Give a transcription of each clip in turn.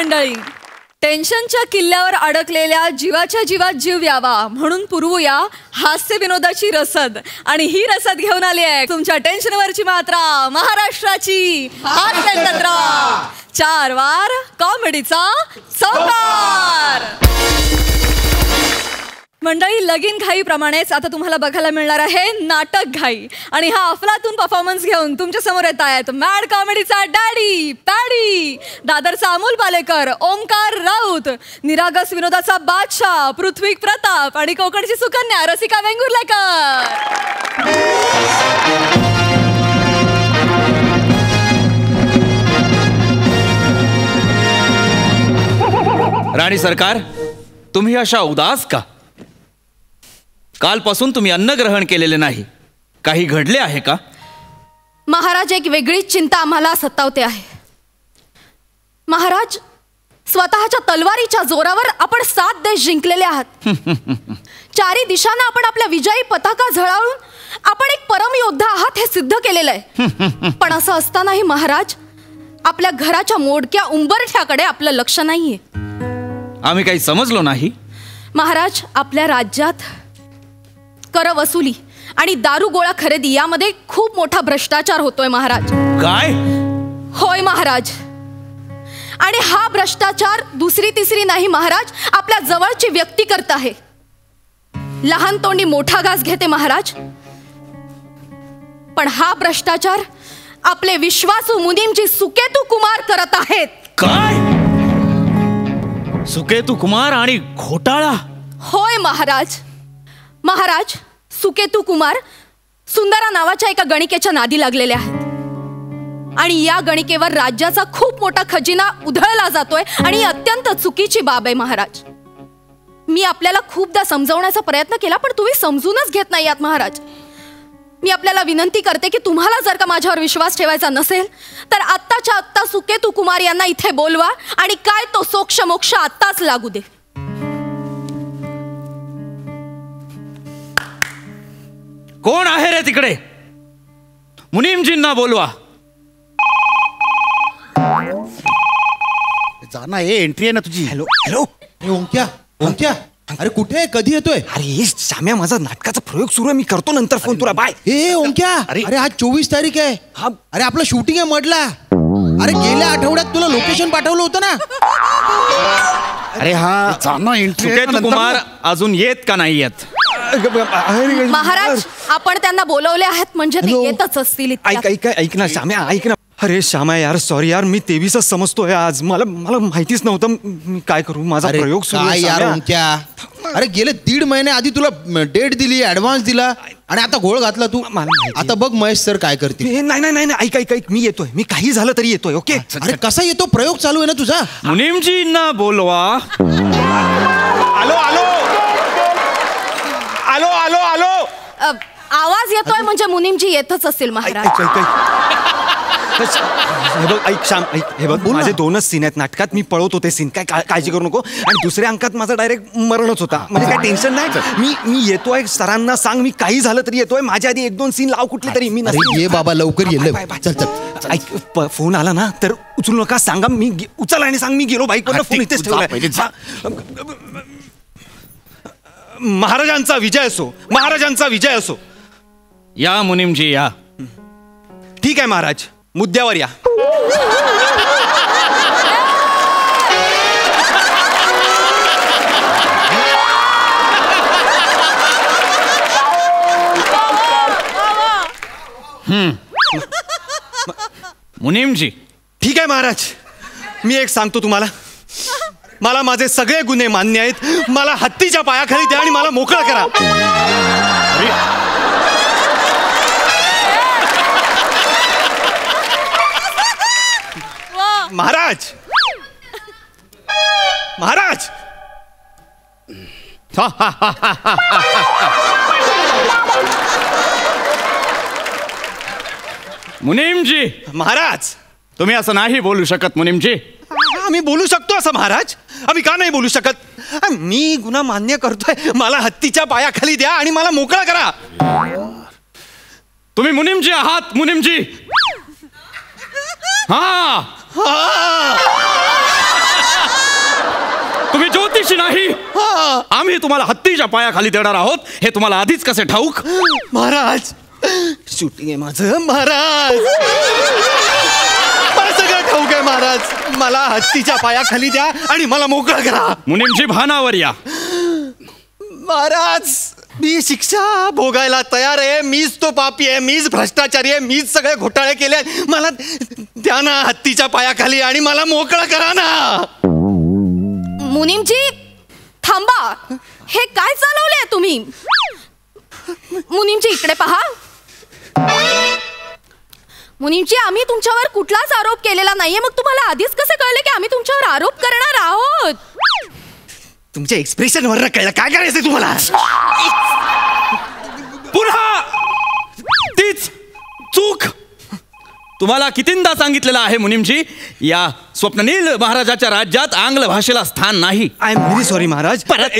मंडळी, टेन्शनच्या किल्ल्यावर अडकलेल्या जीवाच्या जीवात जीव यावा म्हणून पुरवूया हास्य विनोदाची रसद. आणि ही रसद घेऊन आली आहे तुमच्या टेन्शनवरची मात्रा, महाराष्ट्राची हास्य जत्रा. 4 वार कॉमेडीचा सौकार. मंडळी, लगीन घाई प्रमाणेच आता तुम्हाला बघायला मिळणार आहे नाटक घाई. आणि हा अफलातून परफॉर्मन्स घेऊन तुमच्या समोर येत आहेत मॅड कॉमेडीचा डॅडी पॅडी, दादरचा अमोल पालेकर, ओंकार राऊत, निरागस विनोदाचा बादशाह पृथ्वी प्रताप आणि कोकणची सुकन्या रसिका वेंगुर्लेकर. राणी सरकार, तुम्ही अशा उदास का? कालपासून तुम्ही अन्न ग्रहण केलेले नाही. काही घडले आहे का? महाराज, एक वेगळीच चिंता आम्हाला सतावते आहे. महाराज, स्वतःच्या तलवारीच्या जोरावर आपण 7 देश जिंकलेले आहात. 4 दिशांना आपण आपल्या विजयी पताका झळाळून आपण एक परमयोद्धा आहात हे सिद्ध केलेलं आहे. पण असं असतानाही महाराज, आपल्या घराच्या मोडक्या उंबरठ्याकडे आपलं लक्ष नाहीये. आम्ही काही समजलो नाही. महाराज, आपल्या राज्यात कर वसुली आणि दारू गोळा खरेदी यामध्ये खूप मोठा भ्रष्टाचार होतोय महाराज. काय? होय महाराज. आणि हा भ्रष्टाचार दुसरी तिसरी नाही महाराज, आपल्या जवळची व्यक्ती करत आहे. लहान तोंडी मोठा घास घेते महाराज. पण हा भ्रष्टाचार आपले विश्वासू मुनीमजी सुकेतू कुमार करत आहेत. काय? सुकेतू कुमार आणि घोटाळा? होय महाराज. महाराज, सुकेतू कुमार सुंदरा नावाच्या एका गणिकेच्या नादी लागलेले आहेत. आणि या गणिकेवर राज्याचा खूप मोठा खजिना उधळला जातोय आणि ही अत्यंत चुकीची बाब आहे महाराज. मी आपल्याला खूपदा समजावण्याचा प्रयत्न केला पण तुम्ही समजूनच घेत नाही आहात महाराज. मी आपल्याला विनंती करते की तुम्हाला जर का माझ्यावर विश्वास ठेवायचा नसेल तर आत्ताच्या आत्ता सुकेतू कुमार यांना इथे बोलवा आणि काय तो सोक्ष मोक्ष आत्ताच लागू दे. कोण आहे रे तिकडे? मुनीमजींना बोलवा. जाना, हे एंट्री आहे ना तुझी. Hello hello. ओंक्या, ओंक्या, अरे कुठे? कधी येतोय? अरे श्याम्या, माझा नाटकाचा प्रयोग सुरू आहे. मी करतो नंतर फोन तुला. बाय. हे ओंक्या, अरे आज 24 तारीख आहे. अरे आपलं शूटिंग आहे मडला. अरे गेल्या आठवड्यात तुला लोकेशन पाठवलं होतं ना. अरे हा जाना, एंट्री. सुकेतू कुमार अजून येत का नाही येत? महाराज, आपण त्यांना बोलवले आहेत म्हणजे ते येतच असतील. ऐक ना श्याम्या, ऐक ना. अरे श्याम्या यार, सॉरी यार, मी 23च समजतोय आज. मला माहितीच नव्हतं. मी काय करू? माझा प्रयोग सुरू आहे यार ओंक्या. अरे गेले 1.5 महिने आधी तुला डेट दिली, ऍडव्हान्स दिला आणि आता घोळ घातला तू. आता बघ महेश सर काय करतील. नाही, ऐक, मी येतोय. मी काही झालं तरी येतोय. ओके. अरे कसा येतो? प्रयोग चालू आहे ना तुझा. मुनीमजींना बोलवा. आलो आलो आलो आलो आलो. आवाज येतोय म्हणजे मुनीमजी येतच असेल महाराज. हे बघ, ऐक श्याम, ऐक. हे बघ, माझे 2च सीन आहेत नाटकात. मी पळवतो ते सीन. काय काळजी करू नको. आणि दुसऱ्या अंकात माझा डायरेक्ट मरणच होता. म्हणजे काय टेन्शन नाही. मी येतोय. सरांना सांग मी काही झालं तरी येतोय. माझ्या आधी 1-2 सीन लाव कुठले तरी. मी ये बाबा, लवकर ये. चल चल. ऐक, फोन आला ना तर उचलू नका. सांगा मी उचल आणि सांग मी गेलो. बाईकवर फोन इथेच ठेवलाय. महाराजांचा विजय असो, महाराजांचा विजय असो. या मुनीमजी या. ठीक आहे महाराज, मुद्द्यावर या. मुनीमजी. ठीक आहे महाराज, मी एक सांगतो तुम्हाला. मला माझे सगळे गुन्हे मान्य आहेत. मला हत्तीच्या पायाखाली द्या आणि मला मोकळं करा. महाराज, महाराज. मुनीमजी. महाराज, तुम्ही असं नाही बोलू शकत मुनीमजी. आम्ही बोलू शकतो असं महाराज. आम्ही का नाही बोलू शकत? मी गुन्हा मान्य करतोय. मला हत्तीच्या पायाखाली द्या आणि मला मोकळा करा. तुम्ही मुनीमजी आहात मुनीमजी. हा आम्ही तुम्हाला हत्तीच्या पायाखाली देणार आहोत हे तुम्हाला आधीच कसे ठाऊक? महाराज शूटिंग आहे माझं महाराज. मला सगळं ठाऊक आहे महाराज. मला हत्तीच्या पायाखाली द्या आणि मला मोकळं करा. मुनीमजी भानावर या. महाराज मी शिक्षा भोगायला तयार आहे. मीच तो पापी आहे, मीच भ्रष्टाचारी आहे, मीच सगळे घोटाळे केले. मला द्या ना हत्तीच्या पायाखाली आणि मला मोकळं करा ना. मुनीमजी थांबा. हे काय चालवलंय तुम्ही? मुनीमजी इकडे पहा. मुनीमजी आम्ही तुमच्यावर कुठलाच आरोप केलेला नाहीये. मग तुम्हाला आधीच कसे कळले की आम्ही तुमच्यावर आरोप करणार आहोत? तुमच्या एक्सप्रेशन वर कळलं. काय करायचंय तुम्हाला? पुन्हा तीच चूक. तुम्हाला कितींदा सांगितलेलं आहे मुनीमजी, या स्वप्ननील महाराजाच्या राज्यात आंग्ल भाषेला स्थान नाही. I am very sorry Maharaj. परत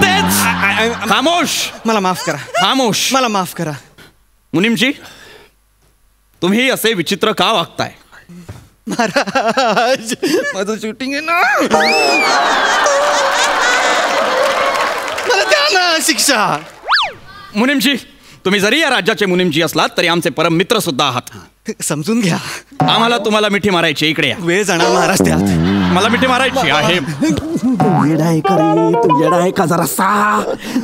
तेच. खामोश. मला माफ करा. खामोश. मला माफ करा. मुनीमजी तुम्ही असे विचित्र का वागताय? महाराज माझं शूटिंग आहे ना. मला द्या ना शिक्षा. मुनीमजी तुम्ही जरी या राज्याचे मुनीमजी असलात तरी आमचे परम मित्र सुद्धा आहात. समजून घ्या. आम्हाला तुम्हाला मिठी मारायची. इकडे या. वेळ जाणार महाराज त्यात. मला मिठी मारायची आहे. येडा आहे का रे तू? येडा आहे का जरासा?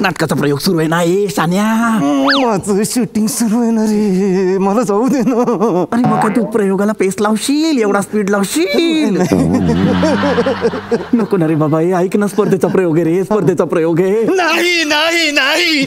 नाटकाचा प्रयोग सुरू आहे ना. ए सान्या माझं शूटिंग सुरू आहे ना रे. मला जाऊ दे ना. अरे मग काय तू प्रयोगाला पेस लावशील? एवढा स्पीड लावशील? नको ना रे बाबा. हे ऐक ना, स्पर्धेचा प्रयोग आहे रे. स्पर्धेचा प्रयोग आहे. नाही नाही नाही.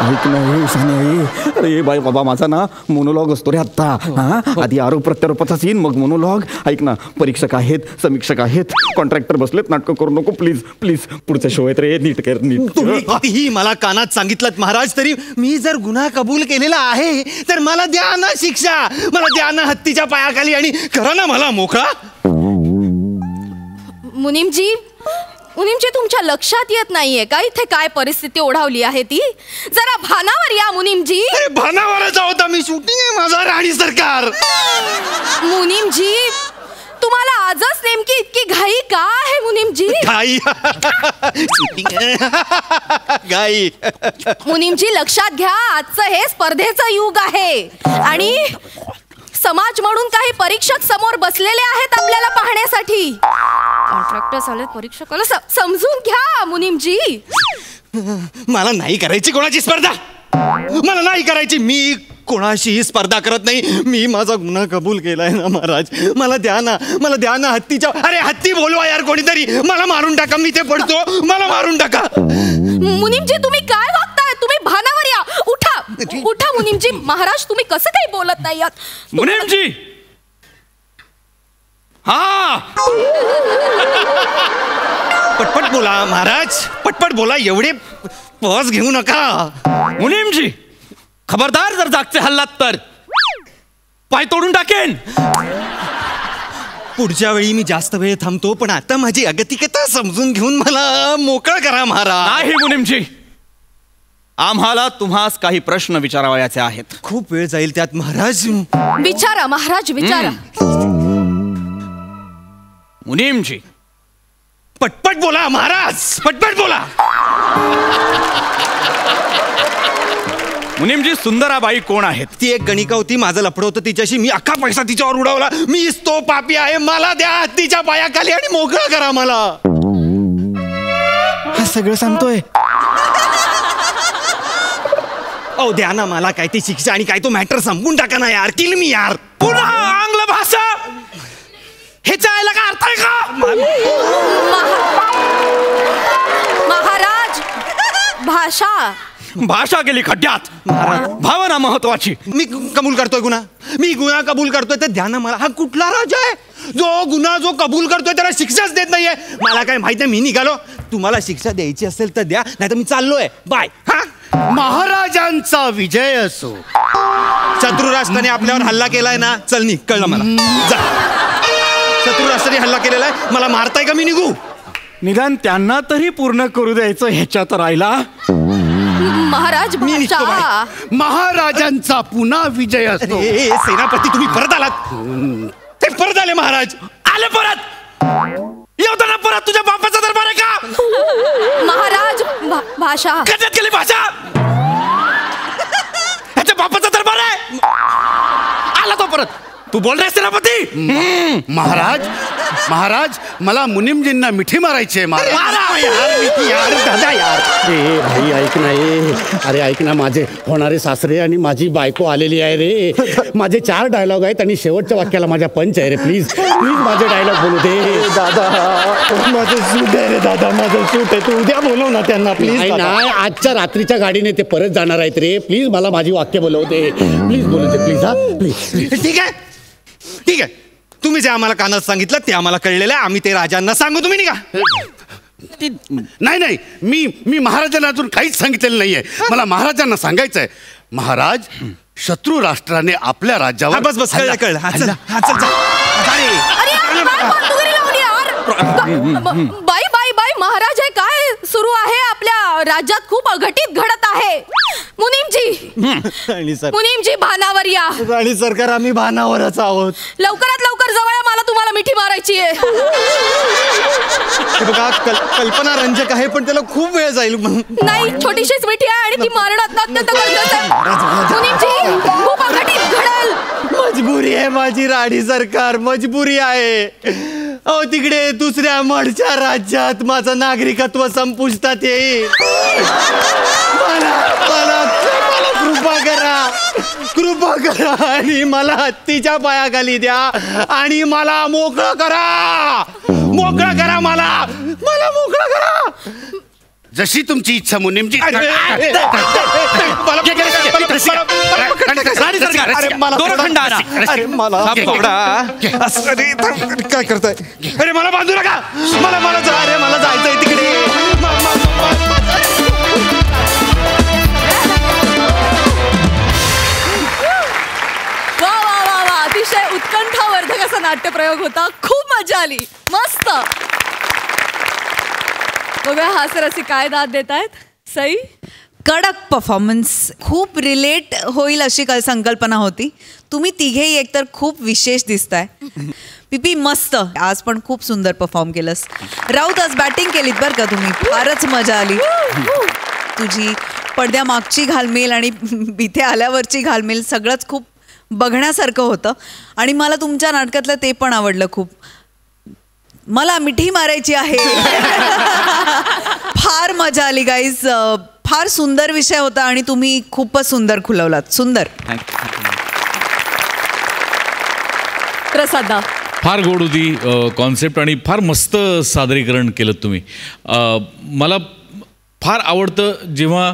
ऐक ना हे सान्या. अरे बाई बाबा माझा ना मोनोलॉग असतो रे आत्ता. हा आधी आरोप प्रत्यारोपाचा सीन, मग मोनोलॉग. ऐक ना, परीक्षक आहेत, समीक्षक आहेत, कॉन्ट्रॅक्टर बसलेत. नाटकं करू नको प्लीज प्लीज. पुढचे शो आहेत रे. नीट कर नीट. तुम्ही कितीही मला कानात सांगितलं महाराज तरी मी जर गुन्हा कबूल केलेला आहे तर मला द्या ना शिक्षा. मला द्या ना हत्तीच्या पायाखाली आणि करा ना मला मोकळा. मुनीमजी तुमच्या लक्षात येत नाहीये का इथे काय परिस्थिती ओढावली आहे ती? जरा भानावर या मुनीमजी. अरे भानावरच होता मी. शूटिंग आहे माझा राणी सरकार. मुनीमजी तुम्हाला आजच नेमकी इतकी घाई का आहे मुनीमजी? गाई शूटिंग आहे. गाई. मुनीमजी लक्षात घ्या, आजचं हे स्पर्धेचं युग आहे आणि समाज म्हणून काही परीक्षक समोर बसलेले आहेत आपल्याला पाहण्यासाठी. कॉन्ट्रॅक्टर्स आले, परीक्षक आले. समजून घ्या मुनीमजी. मला नाही करायची कोणाची स्पर्धा. मला नाही करायची. मी कोणाशीही स्पर्धा करत नाही. मी माझा गुन्हा कबूल केलाय ना महाराज. मला द्या ना. मला द्या ना हत्तीच्या. अरे हत्ती बोलवा यार कोणीतरी. मला मारून टाका. मी ते पडतो. मला मारून टाका. मुनीमजी तुम्ही काय वागताय? तुम्ही भानावर या. उठा उठा मुनीमजी. महाराज तुम्ही कसं काही बोलत नाही आहात? मुनीमजी हा पटपट बोला महाराज. पटपट बोला. एवढे पॉज घेऊ नका. मुनीमजी खबरदार, जर जागचे हल्लात तर पाय तोडून टाकेन. पुढच्या वेळी मी जास्त वेळ थांबतो, पण आता माझी अगतिकता समजून घेऊन मला मोकळं करा महाराज. नाही मुनीमजी, आम्हाला तुम्हास काही प्रश्न विचारावयाचे आहेत. खूप वेळ जाईल त्यात महाराज. विचारा महाराज विचारा. मुनीमजी पटपट बोला महाराज. पटपट बोला. मुनीमजी सुंदराबाई कोण आहेत? ती एक गणिका होती. माझं लफडं होतं तिच्याशी. मी अख्खा पैसा तिच्यावर उडवला. मीच तो पापी आहे. मला द्या हत्तीच्या पायाखाली आणि मोकळं करा मला. हा सगळं सांगतोय. अहो द्या ना मला काय ती शिक्षा आणि काय तो मॅटर संपून टाका ना यार. किल मी यार. पुन्हा आंग्ल भाषा. ह्याच्या आईला काय अर्थ आहे का? महाराज भाषा भाषा गेली खड्ड्यात. भावना महत्वाची. मी कबूल करतोय गुन्हा. मी गुन्हा कबूल करतोय तर द्या ना मला. हा कुठला राजा आहे जो गुन्हा जो कबूल करतोय त्याला शिक्षाच देत नाहीये? मला काय माहिती आहे. मी निघालो. तुम्हाला शिक्षा द्यायची असेल तर द्या, नाही तर मी चाललोय. बाय. हा महाराजांचा विजय असो. शत्रू राष्ट्राने आपल्यावर हल्ला केलाय ना. चल निघ. कळलं मला. जा. शत्रू राष्ट्राने हल्ला केलेला आहे. मला मारताय का? मी निघू. निदान त्यांना तरी पूर्ण करू द्यायचं ह्याच्यात राहिला. महाराज मी निघतो भाषा. महाराजांचा पुन्हा विजय असो. ए सेनापती तुम्ही परत आलात. ते परत आले महाराज. आले परत. येवताना परत तुझ्या बापाचा दरबार आहे का? महाराज भाषा कशात गेली भाषा? ह्याच्या बापाचा दरबार आहे. आला तो परत. तू बोल रे सेनापती. महाराज महाराज मला मुनिमजींना मिठी मारायची आहे महाराज. यार दादा यार. भाई ऐक ना. अरे ऐक ना, माझे होणारे सासरे आणि माझी बायको आलेली आहे रे. माझे 4 डायलॉग आहेत आणि शेवटच्या वाक्याला माझ्या पंच आहे रे. प्लीज प्लीज माझे डायलॉग बोलू दे दादा. माझं सूट आहे रे दादा, माझं सूट आहे. तू उद्या बोलव ना त्यांना प्लीज. नाही, आजच्या रात्रीच्या गाडीने ते परत जाणार आहेत रे. प्लीज मला माझी वाक्य बोलव दे. प्लीज बोलू दे प्लीज. हा प्लीज. ठीक आहे ठीक आहे. तुम्ही जे आम्हाला कानात सांगितलं ते आम्हाला कळलेलं आहे. आम्ही ते राजांना सांगू. तुम्ही निघा. नाही नाही, मी महाराजांना अजून काहीच सांगितलेलं नाहीये. मला महाराजांना सांगायचंय. महाराज, शत्रू राष्ट्राने आपल्या राज्यावर बस बस कळलं कळलं. हा, चल. हा, चल, चल. अरे यार, काय पाठदुखी लावली यार. बाई बाई बाई महाराज, हे काय सुरू आहे? आपल्या राज्यात खूप अघटित घडत आहे. मुनीमजी भानावर या. राणी सरकार, आम्ही भानावरच आहोत. लवकरात लवकर जवळ या, मला तुम्हाला मिठी मारायची आहे. बघा कल्पना रंजक आहे पण त्याला खूप वेळ जाईल. नाही, छोटीशीच मिठी आहे आणि ती मारणं अत्यंत गरजेचं आहे. मुनीमजी, खूप अघटित घडेल. मजबुरी आहे माझी राणी सरकार, मजबुरी आहे. अहो तिकडे दुसऱ्या मडच्या राज्यात माझं नागरिकत्व संपुष्टात येईल. मला कृपा करा आणि मला हत्तीच्या पायाखाली द्या आणि मला मोकळं करा. मला मोकळं करा. जशी तुमची इच्छा मुनिमजी. काय करताय? अरे मला बांधू नका. मला जायचंय तिकडे. वा वा वा वा, अतिशय उत्कंठावर्धक असा नाट्यप्रयोग होता. खूप मजा आली. मस्त. बघा हास्यरसी काय दाद देत आहेत. सई, कडक परफॉर्मन्स. खूप रिलेट होईल अशी संकल्पना होती. तुम्ही तिघेही एकतर खूप विशेष दिसताय. पिपी मस्त. आज पण खूप सुंदर परफॉर्म केलंस. राऊत, आज बॅटिंग केलीत बरं का तुम्ही. फारच मजा आली. तुझी पडद्यामागची घालमेल आणि इथे आल्यावरची घालमेल सगळंच खूप बघण्यासारखं होतं. आणि मला तुमच्या नाटकातलं ते पण आवडलं खूप. मला मिठी मारायची आहे. फार मजा आली गाईज. फार सुंदर विषय होता आणि तुम्ही खूपच सुंदर खुलवलात. सुंदर. प्रसादा, फार गोड होती कॉन्सेप्ट आणि फार मस्त सादरीकरण केलं तुम्ही. मला फार आवडतं जेव्हा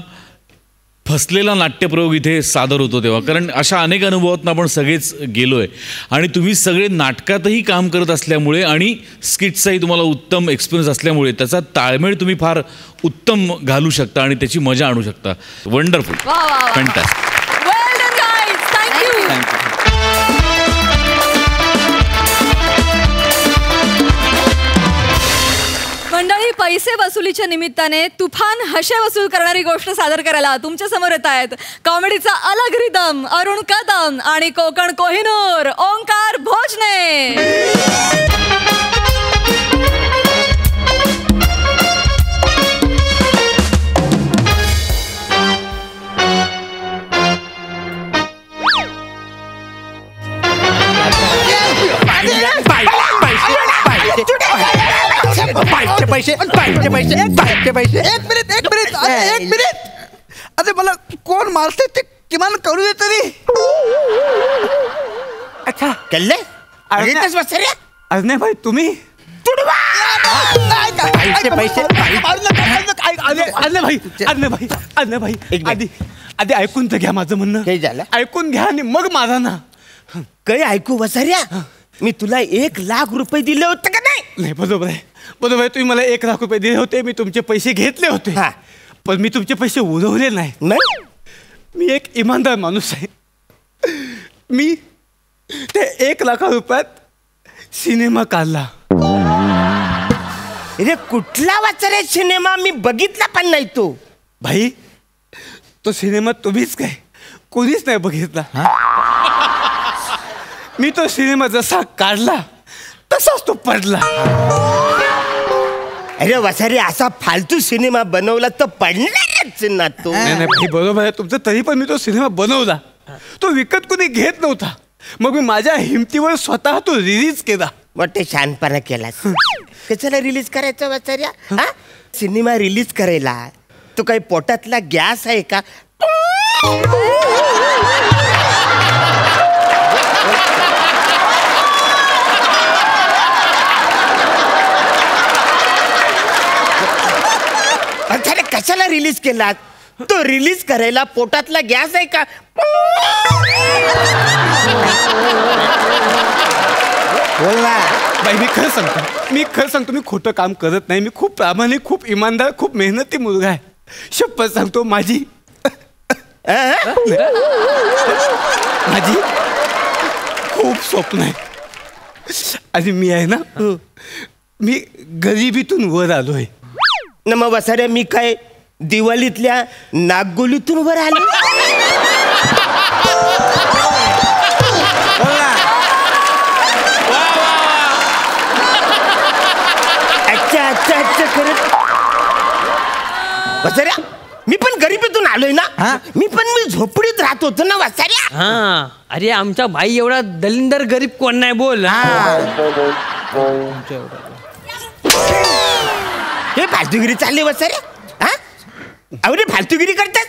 फसलेला नाट्यप्रयोग इथे सादर होतो तेव्हा, कारण अशा अनेक अनुभवातून आपण सगळेच गेलो आहे आणि तुम्ही सगळे नाटकातही काम करत असल्यामुळे आणि स्किट्सचाही तुम्हाला उत्तम एक्सपिरियन्स असल्यामुळे त्याचा ताळमेळ तुम्ही फार उत्तम घालू शकता आणि त्याची मजा आणू शकता. वंडरफुल. फॅन्टास्टिक. वेल डन गाईज. थँक्यू. मंडळी, पैसे वसुलीच्या निमित्ताने तुफान हशे वसूल करणारी गोष्ट सादर करायला तुमच्या समोर येत आहेत कॉमेडीचा अलग रिदम अरुण कदम आणि कोकण कोहिनूर ओंकार भोजने. पैसे एक मिनिट. अरे मला कोण मारते ते किमान करू दे तरी. अच्छा कल्ले अजने भाई तुम्ही अजने भाई आधी ऐकून तर घ्या माझं म्हणणं. काय झालं? ऐकून घ्या आणि मग माझा ना. काही ऐकू वसाऱ्या, मी तुला 1 लाख रुपये दिले होते का नाही? नाही, बरोबर आहे. तुम्ही मला 1 लाख रुपये दिले होते. मी तुमचे पैसे घेतले होते. पण मी तुमचे पैसे उडवले नाही. मी एक इमानदार माणूस आहे. मी ते 1 लाख रुपयात सिनेमा काढला. अरे कुठला वाचरे सिनेमा? मी बघितला पण नाही तो. भाई तो सिनेमा तुम्हीच काय, कोणीच नाही बघितला. मी तो सिनेमा जसा काढला तसाच तो पडला. अरे वसारे असा फालतू सिनेमा बनवला तर पडणारच ना तो. नाही नाही भाई बरोबर आहे तुमचं. तरी पण मी तो सिनेमा बनवला. तो विकत कोणी घेत नव्हता. मग मी माझ्या हिमतीवर स्वतः तो रिलीज केला. मोठे शहाणपणा केलास. कशाला रिलीज करायचा वसाऱ्या? हा सिनेमा रिलीज करायला तो काही पोटातला गॅस आहे का? अरे कशाला रिलीज केला? तो रिलीज करायला पोटातला गॅस आहे का? बोल ना बाई मी खरं सांगतो मी खोटं काम करत नाही. मी खूप प्रामाणिक खूप इमानदार खूप मेहनती मुलगा आहे. शपथ सांगतो माझी खूप स्वप्न आहे. आणि मी आहे ना मी गरिबीतून वर आलोय. न मग वसाऱ्या मी काय दिवाळीतल्या नागगोलीतून वर आलो? अच्छा करत वसाऱ्या मी पण गरिबीतून आलोय ना. मी झोपडीत राहत होतो ना वसाऱ्या. हा अरे आमचा भाई एवढा दलिंदर गरीब कोण नाही बोल. हे फालतूगिरी चालली वसाऱ्या. हा अरे फालतूगिरी करतात.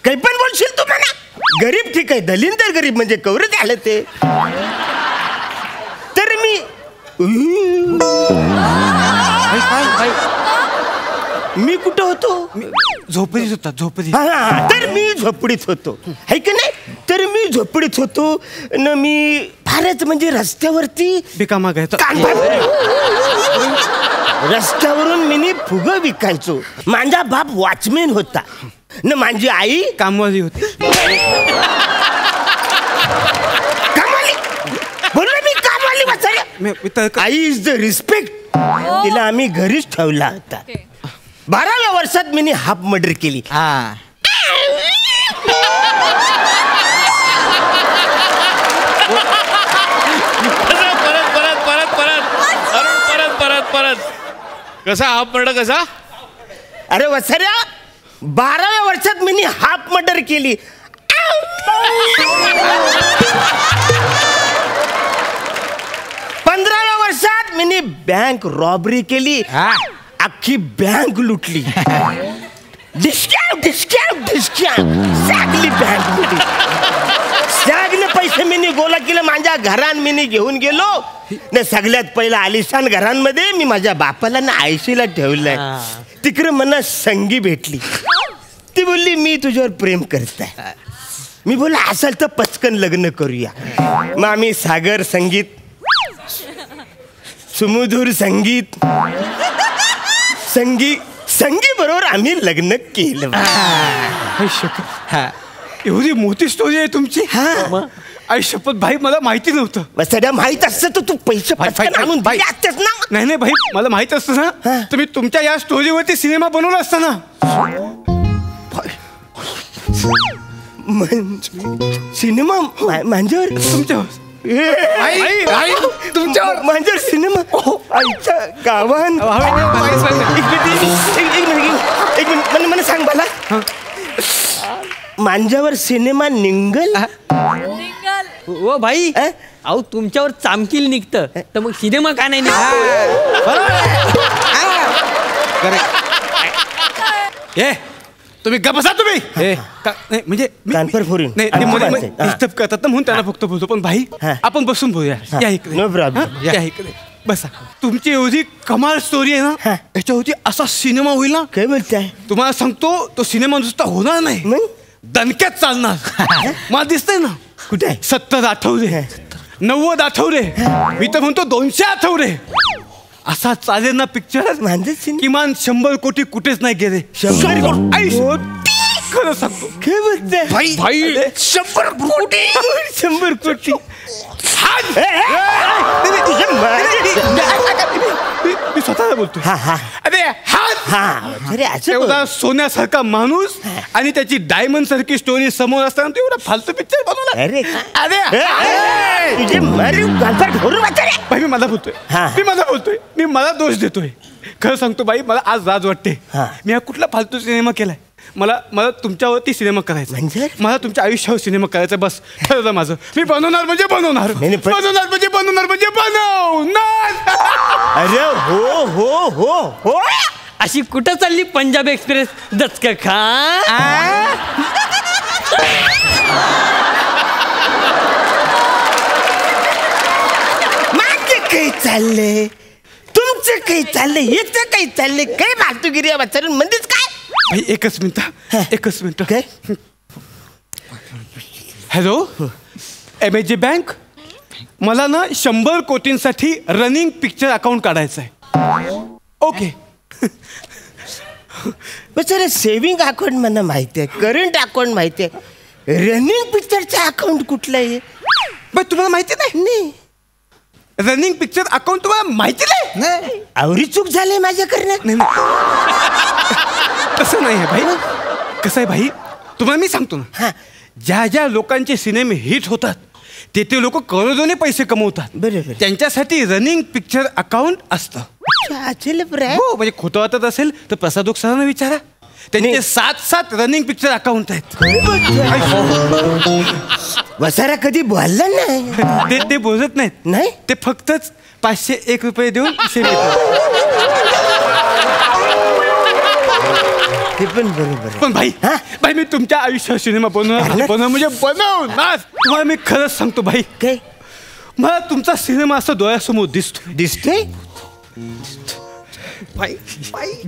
काही पण बोलशील तू म्हणा. गरीब ठीक आहे दलिंदर गरीब म्हणजे कवरच झालं ते. तर मी कुठं होतो? झोपडीत होता झोपडीत. तर मी झोपडीत होतो है की नाही. तर मी झोपडीत होतो न मी फारच म्हणजे रस्त्यावरती बेकामा घ्यायचा. रस्त्यावरून मी फुगं विकायचो. माझा बाप वॉचमॅन होता न माझी आई कामवाली होती. कामवाली बोललो मी कामवाली वसाऱ्या. I is the respect. तिला आम्ही घरीच ठेवला होता. 12व्या वर्षात मी हाफ मर्डर केली. परत कसा हाफ मर्डर कसा? अरे वसाऱ्या 12व्या वर्षात मी हाफ मर्डर केली. 15व्या वर्षात मी बँक रॉबरी केली. अख्खी बँक लुटली. सगळी बँक लुटली. सगळे पैसे मी गोला केलं माझ्या घरान मी घेऊन गेलो. न सगळ्यात पहिला आलिशान घरांमध्ये मी माझ्या बापाला ना आयशीला ठेवलंय. तिकडे मला संगी भेटली. ती बोलली मी तुझ्यावर प्रेम करताय. मी बोलला असेल तर पचकन लग्न करूया. मग आम्ही सागर संगीत सुमधुर संगीत संगी बरोबर आम्ही लग्न केलं. एवढी मोठी स्टोरी आहे तुमची. आई शपथ भाई मला माहिती नव्हतं. सध्या माहित असतं तर तू पैसे आणून दिले असतेस ना. नाही भाई मला माहित असतं ना तुम्ही तुमच्या या स्टोरीवरती सिनेमा बनवला असता ना. सिनेमा माझ्यावर तुमच्यावर तुमच्यावर माझ्यावर सिनेमा आईच्या गावान. एक मिनिट मला सांग मला माझ्यावर सिनेमा निघल. ओ भाई अहो तुमच्यावर चामकील निघतं तर मग सिनेमा का नाही निघत? तुम्ही गपसा तुम्ही म्हणजे डिस्टर्ब करतात ना म्हणून त्यांना फक्त बोलतो. पण भाई आपण बसून बोलूया. या इकडे बसा. तुमची एवढी कमाल स्टोरी आहे ना याच्यावरती असा सिनेमा होईल ना. काय बोलताय? तुम्हाला सांगतो तो सिनेमा नुसता होणार नाही दणक्यात चालणार. मला दिसतंय ना. कुठे 70 आठवडे 90 आठवडे मी तर म्हणतो 200 आठवडे असा चालेल ना पिक्चर. किमान 100 कोटी कुठेच नाही गेले. 100 कोटी खरं सांगतो. काय बोलताय भाई 100 कोटी 100 कोटी. मी स्वतःला बोलतो. अरे एवढा सोन्यासारखा माणूस आणि त्याची डायमंड सारखी स्टोरी समोर असताना तू एवढा फालतू पिक्चर बनवला. तुझे मी मला बोलतोय. मी मला दोष देतोय. खरं सांगतो बाई, मला आज लाज वाटते. मी हा कुठला फालतू सिनेमा केलाय. मला तुमच्यावरती सिनेमा करायचा. म्हणजे मला तुमच्या आयुष्यावर सिनेमा करायचा. बस ठरलं माझं. मी बनवणार म्हणजे बनवणार. बनवणार म्हणजे बनवणार म्हणजे बनवणार. अरे हो हो हो हो. अशी कुठं चालली पंजाब एक्सप्रेस दचका खा. माझे काही चाललंय, तुमचं काही चाललंय, याचं काही चाललंय. काय फालतूगिरी वाचारून म्हणतेच काय. भाई एकच मिनिट. काय? Hello, MAG bank. मला ना 100 कोटींसाठी रनिंग पिक्चर अकाउंट काढायचं आहे. ओके. सर सेव्हिंग अकाउंट मला माहिती आहे, करंट अकाउंट माहिती आहे, रनिंग पिक्चरचं अकाउंट कुठलं आहे? तुम्हाला माहिती नाही? रनिंग पिक्चर अकाउंट तुम्हाला माहिती नाही? आवरी चूक झाली माझ्याकडनं. तसं नाही आहे भाई. कसं आहे भाई, तुम्हाला मी सांगतो ना, ज्या ज्या लोकांचे सिनेमे हिट होतात ते लोक करोडोने पैसे कमवतात. बरोबर. त्यांच्यासाठी रनिंग पिक्चर अकाउंट असतं. हो, म्हणजे खोटं वाटत असेल तर प्रसाद ओक सरांना विचारा. त्यांचे 7 रनिंग पिक्चर अकाउंट आहेत. वसारा कधी बोलला नाही. ते बोलत नाहीत. नाही, ते फक्तच 501 रुपये देऊन ते पण बरोबर. पण भाई मी तुमच्या आयुष्यात सिनेमा बनवणार म्हणजे बनवणार. तुम्हाला मी खरंच सांगतो भाई, काय मला तुमचा सिनेमा असं डोळ्यासमोर दिसतोय.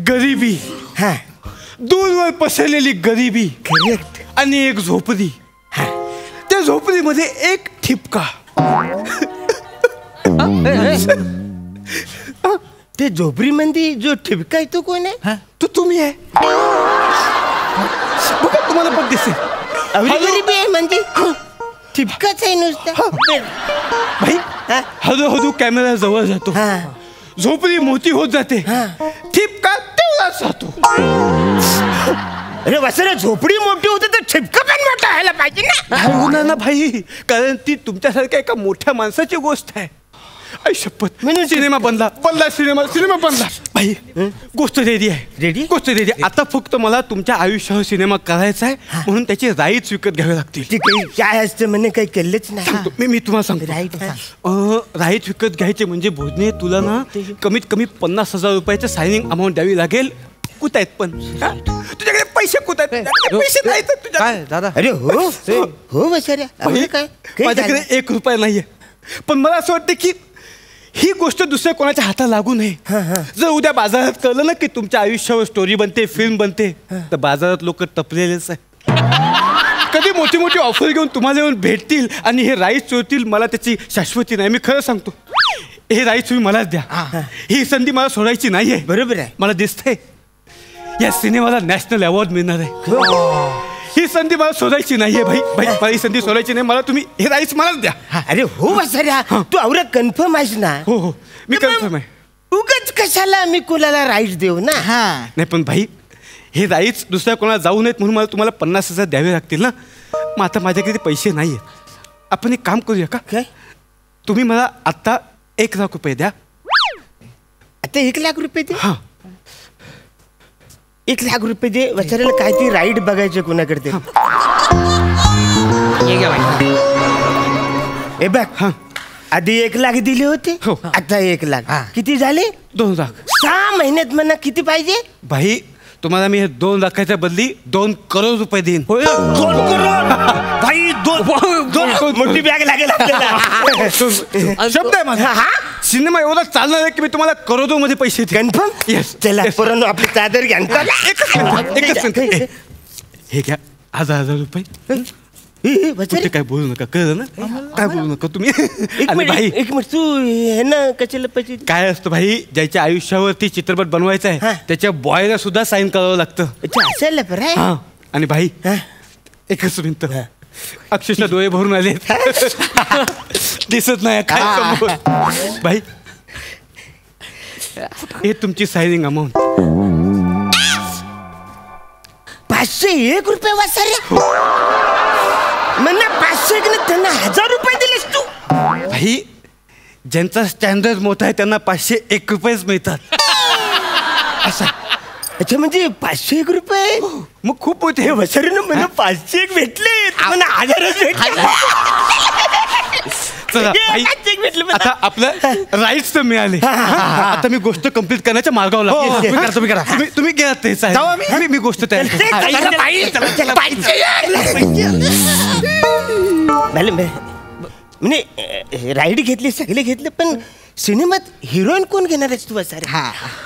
गरिबी, दूरवर पसरलेली गरिबी आणि एक झोपडी. त्या झोपडीमध्ये एक ठिपका. ते झोपडीमध्ये जो ठिपका आहे तो कोण आहे? तो तुम्ही आहे. बघा तुम्हाला पण दिसेल. गरिबी आहे म्हणजे ठिपकाच आहे नुसतं. भाई हळूहळू कॅमेरा जवळ जातो, झोपडी मोठी होत जाते, ठिपका तेवढाच राहतो. अरे वसरे, झोपडी मोठी होते तर ठिपका पण मोठा व्हायला पाहिजे ना. होणार ना भाई, कारण ती तुमच्यासारख्या एका मोठ्या माणसाची गोष्ट आहे. शपथ, सिनेमा बनला सिनेमा बनला भाई. गोष्ट रेडी आहे. गोष्ट रेडी. आता फक्त मला तुमच्या आयुष्यावर सिनेमा करायचा आहे, म्हणून त्याचे राईट्स विकत घ्यावे लागतील. काय असतं म्हणे, काही केलंच नाही. मी तुम्हाला सांगतो. राईट विकत घ्यायचे म्हणजे भोजने तुला ना कमीत कमी 50,000 रुपयाचं सायनिंग अमाऊंट द्यावी लागेल. कुठं आहेत पण तुझ्याकडे पैसे? कुठं आहेत? पैसे नाही तुझ्या दादा. अरे हो हो वसऱ्या, माझ्याकडे 1 रुपया नाहीये. पण मला असं वाटतं की ही गोष्ट दुसऱ्या कोणाच्या हातात लागू नये. जर उद्या बाजारात कळलं ना की तुमच्या आयुष्यावर स्टोरी बनते, फिल्म बनते, तर बाजारात लोक टपलेलेच आहे. कधी मोठी मोठी ऑफर घेऊन तुम्हाला येऊन भेटतील आणि हे राईस चोरतील, मला त्याची शाश्वती नाही. मी खरं सांगतो, हे राईस तुम्ही मलाच द्या. ही संधी मला सोडायची नाहीये. बरोबर आहे. मला दिसतंय या सिनेमाला नॅशनल अवॉर्ड मिळणार आहे. ही संधी मला सोडायची नाहीये भाई. मला ही संधी सोडायची नाही. मला तुम्ही हे राईस मलाच द्या. अरे हो वसऱ्या, तू आवरा कन्फर्म आहेस ना? हो मी कन्फर्म आहे. उगाच कशाला मी कोणाला राईस देऊ ना. नाही पण भाई, हे राईस दुसऱ्या कोणाला जाऊ नयेत म्हणून मला तुम्हाला 50,000 द्यावे लागतील ना. मग आता माझ्याकडे पैसे नाही आहेत. आपण एक काम करूया का? काय? तुम्ही मला आत्ता 1 लाख रुपये द्या. आता 1 लाख रुपये दे? 1 लाख रुपये दे. वसऱ्याला काय ती राईड बघायचे कोणाकडे? हे बघ, आधी 1 लाख दिले होते, आता 1 लाख. किती झाले? 2 लाख. 6 महिन्यात म्हणा किती पाहिजे? भाई तुम्हाला मी हे 2 लाखाच्या बदली 2 करोड रुपये देईन. 2 करोड भाई. 2 मोठी बॅग लागेल आपल्याला. शब्द आहे माझा. सिनेमा एवढा चालणार आहे की मी तुम्हाला करोडोमध्ये पैसे देईन. कन्फर्म? येस. चला पोरांनो, आपली चादर घ्या. एकच मिनिट. हे घ्या 1,000 रुपये. वसरे काय बोलू नका, कळलं ना? काय बोलू नका तुम्ही. आणि भाई एक मिनिट, तू हे ना कशाला पैसे? काय असतं भाई, ज्याच्या आयुष्यावरती चित्रपट बनवायचा आहे त्याच्या बॉयला सुद्धा साईन करावं लागतं. असायला बरं. आणि भाई एकच मिनिट, अक्षरशः डोळे भरून आले, दिसत नाही काय. भाई हे तुमची सायनिंग अमाऊंट. 501 रुपये वसरे. म्हणा 500 त्यांना 1000 रुपये दिलेस तू. भाई ज्यांचा स्टँडर्ड मोठा आहे त्यांना 501 रुपयेच मिळतात. अच्छा म्हणजे 501 रुपये मग खूप होते हे वसरीनं मला 501 भेटले मला 1000 भेटले. चला आई, आता आपलं राईट्स तर मिळाले. आता मी गोष्ट कम्प्लीट करण्याच्या मार्गावर लागतो. तुम्ही करा. तुम्ही घ्या ते मी गोष्ट तयार म्हणजे राईड घेतली सगळे घेतले पण सिनेमात हिरोईन कोण घेणार आहेस तू वसारे?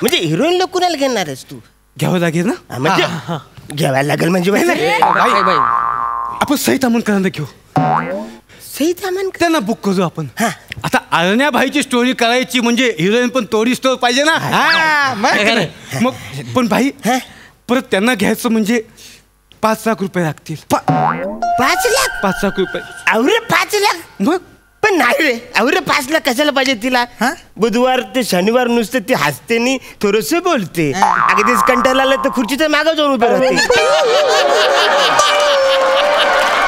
म्हणजे हिरोईनला कोणाला घेणार आहेस तू? घ्यावं लागेल ना. म्हणजे घ्यायला लागेल म्हणजे आपण सहित आमंत्रण घेऊ. त्यांना बुक करू आपण. आता अरण्याभाईची स्टोरी करायची म्हणजे हिरोईन पण तोडी स्टोर पाहिजे ना. मग पण भाई परत त्यांना घ्यायचं म्हणजे 5 लाख रुपये लागतील. 5 लाख? 5 लाख रुपये. अवरे 5 लाख? मग पण नाही रे अवरे 5 लाख कशाला पाहिजे तिला? बुधवार ते शनिवार नुसते ती हसते नी थोडस बोलते. अगदीच कंटाळा आला तर खुर्चीच्या मागं जाऊन उभे राहते.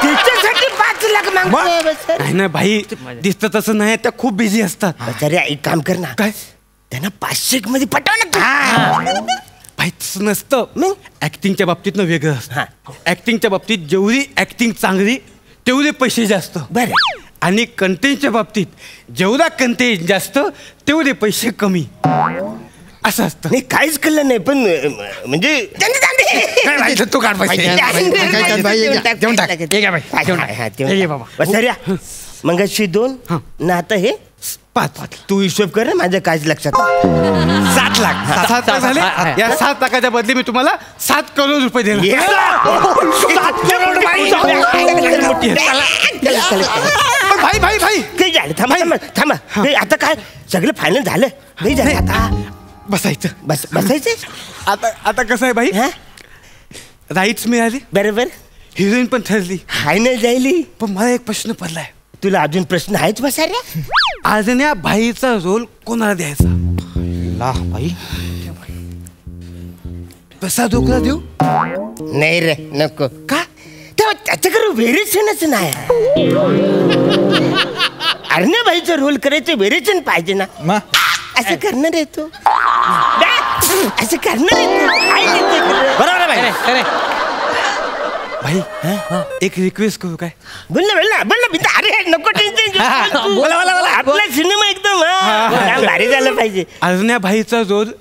तिच्यासाठी 5 लाख मागतोय? नाही ना भाई दिसतं तसं नाही. त्या खूप बिझी असतात. अरे एक काम कर ना. काय? त्यांना 500 मध्ये पटव ना. भाई तसं नसतं. ऍक्टिंगच्या बाबतीत ना वेगळं असतं. ऍक्टिंगच्या बाबतीत जेवढी ऍक्टिंग चांगली तेवढे पैसे जास्त. बरं. आणि कंटेंटच्या बाबतीत जेवढा कंटेंट जास्त तेवढे पैसे कमी असं असतं. नाही काहीच कळलं नाही पण म्हणजे तू काढ मगाशी 2 ना आता हे 5. तू हिशोब कर ना माझ्या काहीच लक्षात. 7 लाख 7 लाख झाले. या 7 लाखाच्या बदली मी तुम्हाला 7 करोड रुपये देणार. भाई भाई भाई काही झालं थांबा थांबा. आता काय सगळं फायनल झालं नाही झालं आता बसायचं. बसायचं आता कसं आहे भाई राईट्स मिळाले बरोबर. हिरोईन पण ठरली फायनल जायली. पण मला एक प्रश्न पडलाय. तुला अजून प्रश्न आहेच बसाऱ्या? आजन्या भाईचा रोल कोणाला द्यायचा? भाई तसा डोकला देऊ? नाही रे नको. का? तेव्हा त्याच्याकडे व्हेरिएशनच नाही. अरण्याबाईचा रोल करायचं व्हेरिएशन पाहिजे ना. असं करणार आहे तू असं करणार आहे बरोबर आहे भाई एक रिक्वेस्ट करू काय? बोल ना अरे नको टेन्शन आपला सिनेमा एकदम भारी झालं पाहिजे. अरण्या भाईचा रोल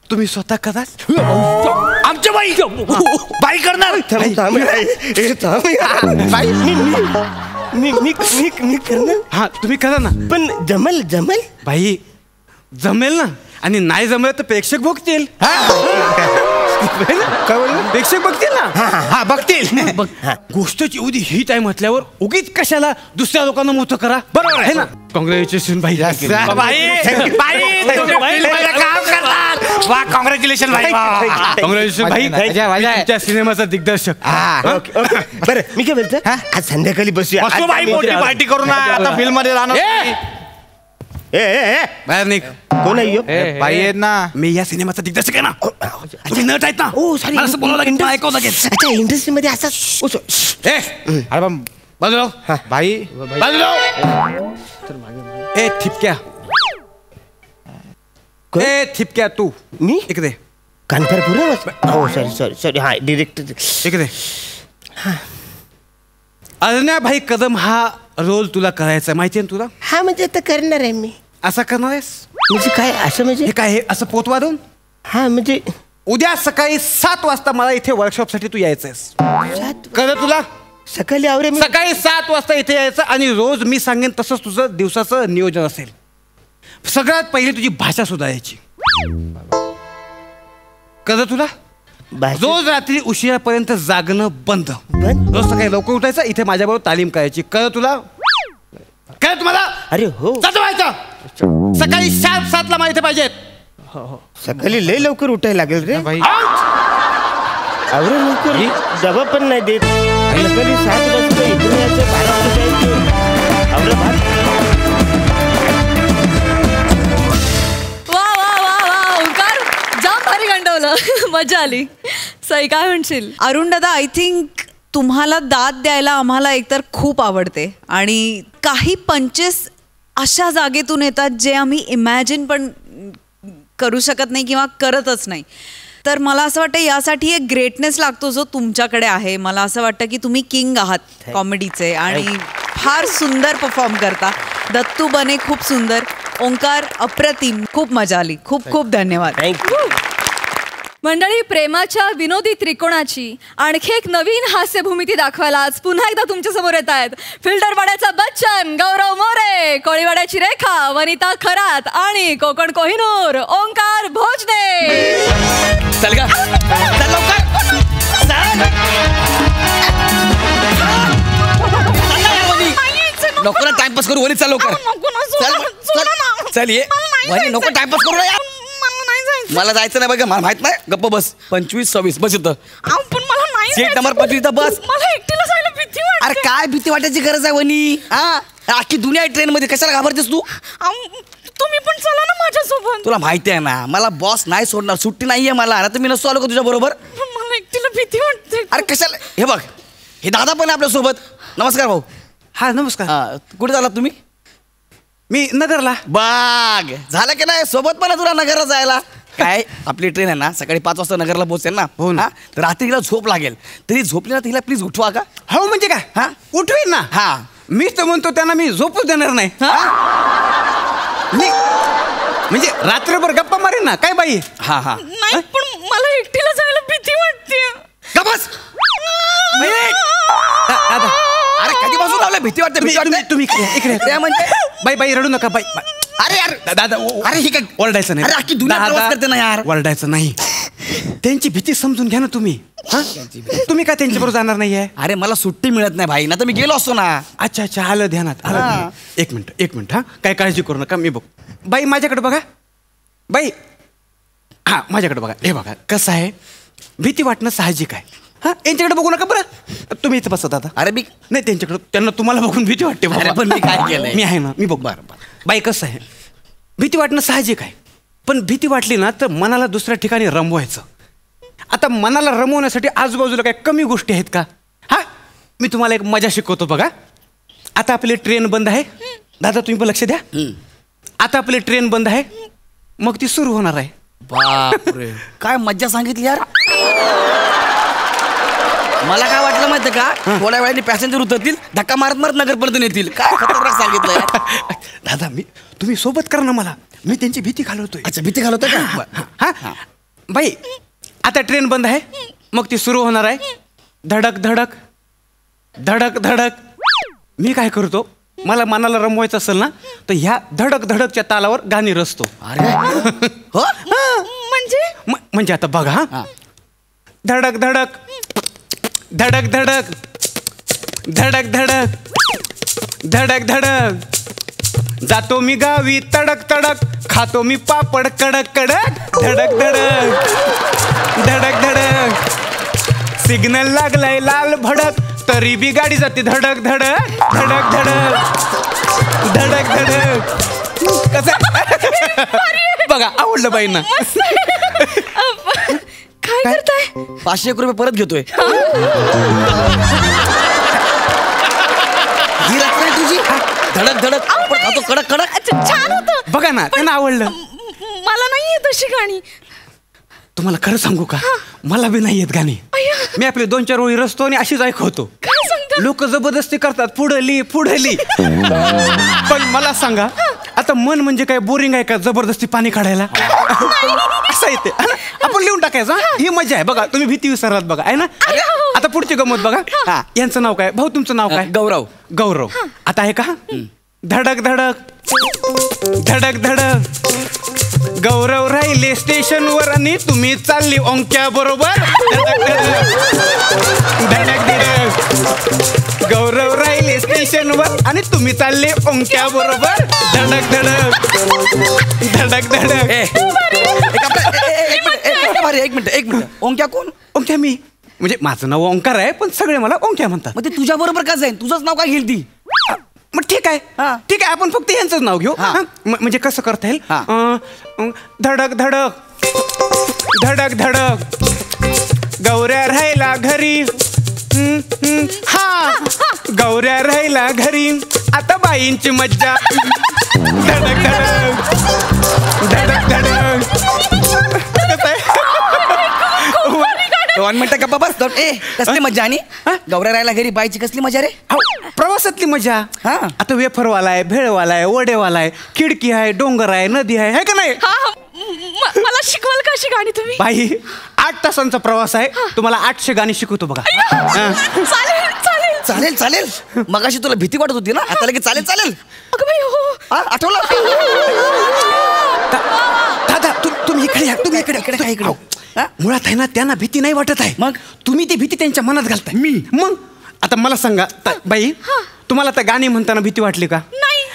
तुम्ही स्वतः करा. आमच्या बाई करणार. मी करणार. हा तुम्ही करा ना. पण जमल भाई जमेल ना. आणि नाही जमलं तर प्रेक्षक बघतील. प्रेक्षक बघतील ना. हा बघतील. गोष्टची एवढी हिट आहे म्हटल्यावर उगीच कशाला दुसऱ्या लोकांना मोठं करा. बरोबर आहे ना. कॉंग्रॅच्युलेशन भाई. कॉंग्रॅच्युलेशन भाई. कॉंग्रॅच्युलेशन भाई तुमच्या सिनेमाचा दिग्दर्शक. बरं मी काय बोलतो आज संध्याकाळी बसूया. मोठी पार्टी करू ना. आता फिल्म मध्ये राहणार. बाहेर निघ. कोण आहे बाई आहेत ना. मी या सिनेमाचा दिग्दर्शक आहे ना. तुम्ही नट आहेत ना. मला असं बोलावं लागेल. ऐकावं लागेल. अच्छा इंडस्ट्रीमध्ये असा बाजूला भाई बाजूला. ए ठिपक्या ठिपक्या तू मी इकडे. कानपूर हो सॉरी हा डिरेक्टर इकडे. अरण्या भाई कदम हा रोल तुला करायचा माहिती आहे तुला? हा म्हणजे आता करणार आहे मी. असा करणार आहेस म्हणजे काय असं म्हणजे हे काय हे असं पोत वाढून? हा म्हणजे उद्या सकाळी 7 वाजता मला इथे वर्कशॉपसाठी तू यायचंयस. कळलं तुला? सकाळी आवरे सकाळी 7 वाजता इथे यायचं आणि रोज मी सांगेन तसंच तुझं दिवसाचं नियोजन असेल. सगळ्यात पहिले तुझी भाषा सुधारायची. कळलं तुला? रोज रात्री उशिरापर्यंत जागणं बंद. रोज सकाळी लवकर उठायचं. इथे माझ्याबरोबर तालीम करायची. कळलं तुला? काय तुम्हाला? अरे हो व्हायचं. सकाळी 7:07 मला इथे पाहिजेत. सकाळी लय लवकर उठायला लागेल रे. आवरे लवकर डबा पण नाही देत. सकाळी 7 वाजता इकडे यायचं 12 वाजता जायचं. आवरे मजा आली. सई काय म्हणशील? अरुण दादा आय थिंक तुम्हाला दाद द्यायला आम्हाला एकतर खूप आवडते आणि काही पंचेस अशा जागेतून येतात जे आम्ही इमॅजिन पण करू शकत नाही किंवा करतच नाही. तर मला असं वाटतं यासाठी एक ग्रेटनेस लागतो जो तुमच्याकडे आहे. मला असं वाटतं की तुम्ही किंग आहात कॉमेडीचे आणि फार सुंदर परफॉर्म करता. दत्तू बने खूप सुंदर, ओंकार अप्रतिम, खूप मजा आली. खूप खूप धन्यवाद. मंडळी, प्रेमाच्या विनोदी त्रिकोणाची आणखी एक नवीन हास्यभूमिती दाखवायला आज पुन्हा एकदा तुमच्या समोर येत आहेत फिल्टरवाड्याचा बच्चन गौरव मोरे, कोळीवाड्याची रेखा वनिता खरात आणि कोकण कोहिनूर ओंकार भोजने. चल गा, चल लवकर. नको ना टाइमपास करू वनी, चल लवकर. चल ये वनी, नको टाइमपास करू ना यार. मला जायचं नाही बघा, मला माहित नाही. गप्प बस. 25-26 बस इथं. सीट नंबर 25 बस. मला एकटीला जायला भीती वाटते. अरे काय भीती वाटायची गरज आहे वनी? हा, अख्खी दुनिया ट्रेन मध्ये, कशाला घाबरतेस तू? तुम्ही पण चला ना माझ्यासोबत. तुला माहिती आहे ना मला बॉस नाही सोडणार, सुट्टी नाहीये मला. आता मी नसतो आलो का तुझ्या बरोबर? मला एकटीला भीती वाटते. अरे कशाला? हे बघ, हे दादा पण आहे आपल्या सोबत. नमस्कार भाऊ. हा नमस्कार. कुठे झाला तुम्ही? मी नगरला. बाग झालं की नाही? सोबत पण तुला नगरला जायला. काय आपली ट्रेन आहे ना सकाळी 5 वाजता नगरला पोहोचेल ना. हो ना. तर रात्री तिला झोप लागेल, तरी झोपली ना तिला प्लीज उठवा का? हो म्हणजे काय? हा, उठवीन ना. हा, मीच तर म्हणतो त्यांना मी झोपूच देणार नाही. मी म्हणजे रात्रभर गप्पा मारेन ना. काय बाई? हा हा. नाही पण मला एकटीला जायला भीती वाटते. का बस? दादा, अरे कधीपासून लावलं भीती वाटते? भीती वाटते? तुम्ही इकडे त्या म्हणजे बाई बाई रडू नका बाई. अरे यार दादा, अरे हे काय ओरडायचं नाही. अरे अख्खी दुनिया प्रवास करते ना यार. ओरडायचं नाही. त्यांची भीती समजून घ्या ना तुम्ही. तुम्ही का त्यांच्या बरोबर जाणार नाहीये? अरे मला सुट्टी मिळत नाही भाई, ना तर मी गेलो असतो ना. अच्छा अच्छा, आलं ध्यानात, आलं ध्यानात. एक मिनिट. हा, काय काळजी करू नका, मी बघ. बाई माझ्याकडे बघा. बाई हा माझ्याकडे बघा. हे बघा कसं आहे, भीती वाटणं साहजिक आहे. हा, यांच्याकडे बघू नका बरं. तुम्ही इथं बसा दादा. अरे मी नाही, त्यांच्याकडे त्यांना तुम्हाला बघून भीती वाटते. अरे पण मी काय केलंय? मी आहे ना, मी बघ. बरं. बाई कसं आहे, भीती वाटणं साहजिक आहे, पण भीती वाटली ना तर मनाला दुसऱ्या ठिकाणी रमवायचं. आता मनाला रमवण्यासाठी आजूबाजूला काय कमी गोष्टी आहेत का? हा, मी तुम्हाला एक मजा शिकवतो बघा. आता आपली ट्रेन बंद आहे. दादा तुम्ही पण लक्ष द्या. आता आपली ट्रेन बंद आहे, मग ती सुरू होणार आहे. बापरे, काय मज्जा सांगितली यार. मला काय वाटलं माहिती का, थोड्या वेळाने पॅसेंजर उतरतील, धक्का मारत मारत नगरपर्यंत येतील. काय खतरनाक सांगितलं. दादा तुम्ही सोबत करा ना मला, मी त्यांची भीती घालवतोय. अच्छा, भीती घालवतो का? हा बाई, आता ट्रेन बंद आहे, मग ती सुरू होणार आहे. धडक धडक धडक धडक. मी काय करतो, मला मनाला रमवायचं असेल ना तर ह्या धडक धडकच्या तालावर गाणी रचतो. अरे हो, म्हणजे आता बघा. हा, धडक धडक धडक धडक धडक धडक धडक धडक. जातो मी गावी तडक तडक, खातो मी पापड कडक कडक. धडक धडक धडक धडक. सिग्नल लागलाय लाल भडक, तरी बी गाडी जाते धडक धडक धडक धडक धडक धडक. कसं बघा, आवडलं बाईंना. काय करताय? 501 रुपये परत घेतोय. ही रात्र तुझी. धडक धडक खातो कडक कडक. छान होतं बघा ना, त्यांना आवडलं. मला नाही येत अशी गाणी. तुम्हाला खरं सांगू का, मला बी नाही येत गाणी. मी आपले 2-4 ओळी रचतो आणि अशीच ऐकवतो. लोक जबरदस्ती करतात, पुढली पुढली. पण मला सांगा, आता मन म्हणजे काय बोरिंग आहे का जबरदस्ती पाणी काढायला? असं येते. आपण लिहून टाकायचं. ही मजा आहे बघा. तुम्ही भीती विसरलात बघा, आहे ना. आता पुढची गमत बघा. हा, यांचं नाव काय भाऊ? तुमचं नाव काय? गौरव. गौरव. आता आहे का? धडक धडक धडक धडक. गौरव राहिले स्टेशनवर आणि तुम्ही चालली ओंक्या बरोबर. धडक धडक धडक धडक. गौरव राहिले स्टेशनवर आणि तुम्ही चालले ओंक्या बरोबर. धडक धडक धडक धडक. एक मिनिट. ओंक्या कोण? ओंक्या मी. म्हणजे माझं नाव ओंकार आहे, पण सगळे मला ओंक्या म्हणतात. मग ते तुझ्या बरोबर का जाईल? तुझंच नाव काय घेईल ती? मग ठीक आहे, ठीक आहे, आपण फक्त यांचंच नाव घेऊ. म्हणजे कसं करता येईल? धडक धडक धडक धडक. गौऱ्या राहिला घरी. हा, गौऱ्या राहिला घरी, आता बाईंची मज्जा. धडक धडक धडक धडक. 2 मिनिटं गप्पा बस. ए कसली मजा आणि गौऱ्या राहायला घरी बायची कसली मजा रे. प्रवासातली मजा. आता वेफरवाला आहे, भेळवाला आहे, वडेवाला आहे, खिडकी आहे, डोंगर आहे, नदी आहे का नाही. मला शिकवाल का अशी गाणी तुम्ही. बाई 8 तासांचा प्रवास आहे, तुम्हाला 800 गाणी शिकवतो बघा. चालेल चालेल. मगाशी तुला भीती वाटत होती ना, आता लगेच चालेल चालेल. आठवलं. दादा तुम्ही इकडे या, तुम्ही इकडे काय इकडे. मुळात आहे ना त्यांना भीती नाही वाटत आहे, मग तुम्ही ती भीती त्यांच्या मनात घालताय. मी मग आता मला सांगा बाई, तुम्हाला आता गाणी म्हणताना भीती वाटली का.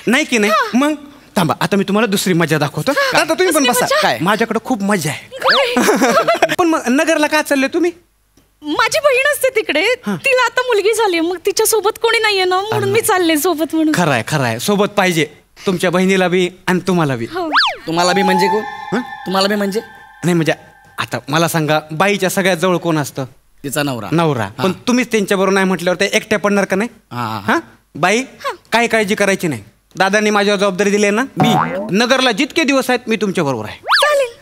नाही की नाही. मग थांबा, आता मी तुम्हाला दुसरी मजा दाखवतो. आता तुम्ही पण बसा. काय माझ्याकडे खूप मजा आहे. पण मग नगरला काय चालले तुम्ही. माझी बहीण असते तिकडे, तिला आता मुलगी झाली, मग तिच्या सोबत कोणी नाहीये ना, म्हणून मी चालले सोबत. म्हणून खरंय सोबत पाहिजे. तुमच्या बहिणीला बी आणि तुम्हाला बी. तुम्हाला बी म्हणजे कोण. तुम्हाला बी म्हणजे नाही म्हणजे आता मला सांगा, बाईच्या सगळ्यात जवळ कोण असतं. तिचा नवरा. नवरा. पण तुम्हीच त्यांच्याबरोबर नाही म्हटल्यावर ते एकट्या पडणार का नाही. हा बाई काय काळजी करायची नाही. दादांनी माझ्यावर जबाबदारी दिली ना, मी नगरला जितके दिवस आहेत मी तुमच्या बरोबर आहे.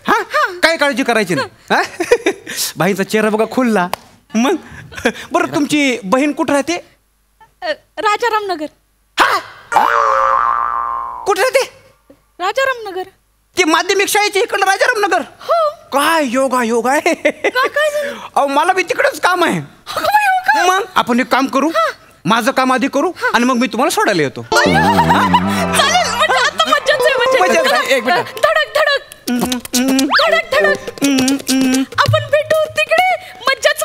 हा काय काळजी करायची नाही. बाईचा चेहरा बघा खुलला. मग बरं तुमची बहीण कुठं राहते. राजारामनगर. कुठं राहते. राजारामनगर. ते माध्यमिक शाळेचे इकडं राजारामनगर. काय योगा आहे. अहो मला बी तिकडच काम आहे. मग आपण एक काम करू, माझं काम आधी करू आणि मग मी तुम्हाला सोडायला येतो. आपण भेटू तिकडे. मज्जाच